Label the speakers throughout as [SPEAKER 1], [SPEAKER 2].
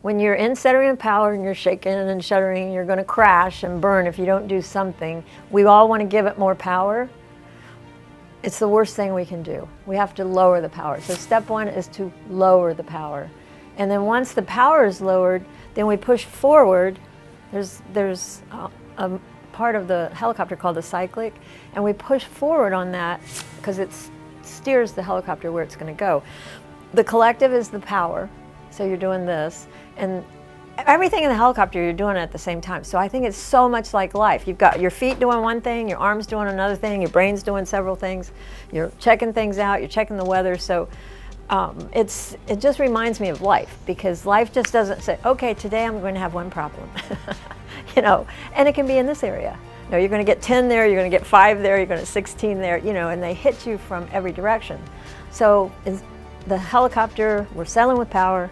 [SPEAKER 1] when you're in centering of power and you're shaking and shuddering, you're going to crash and burn if you don't do something. We all want to give it more power. It's the worst thing we can do. We have to lower the power. So step one is to lower the power. And then once the power is lowered, then we push forward. There's a part of the helicopter called the cyclic, and we push forward on that because it steers the helicopter where it's going to go. The collective is the power. So you're doing this, and everything in the helicopter you're doing at the same time. So I think it's so much like life. You've got your feet doing one thing, your arms doing another thing, your brain's doing several things. You're checking things out, you're checking the weather. So it just reminds me of life, because life just doesn't say, okay, today I'm going to have one problem, you know, and it can be in this area. You know, you're going to get 10 there, you're going to get 5 there, you're going to get 16 there, you know, and they hit you from every direction. So the helicopter, we're settling with power.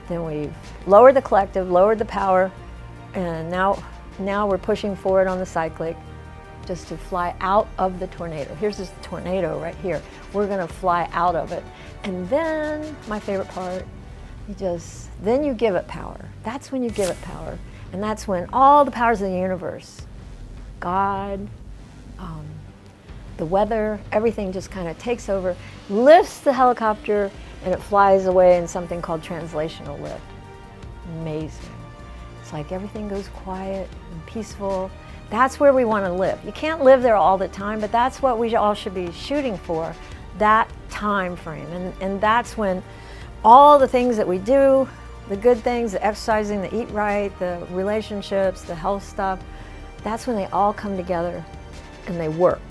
[SPEAKER 1] Then we've lowered the collective, lowered the power, and now we're pushing forward on the cyclic just to fly out of the tornado. Here's this tornado right here. We're going to fly out of it. And then, my favorite part, then you give it power. That's when you give it power. And that's when all the powers of the universe, God, the weather, everything just kind of takes over, lifts the helicopter, and it flies away in something called translational lift. Amazing. It's like everything goes quiet and peaceful. That's where we want to live. You can't live there all the time, but that's what we all should be shooting for, that time frame. And that's when all the things that we do, the good things, the exercising, the eat right, the relationships, the health stuff, that's when they all come together and they work.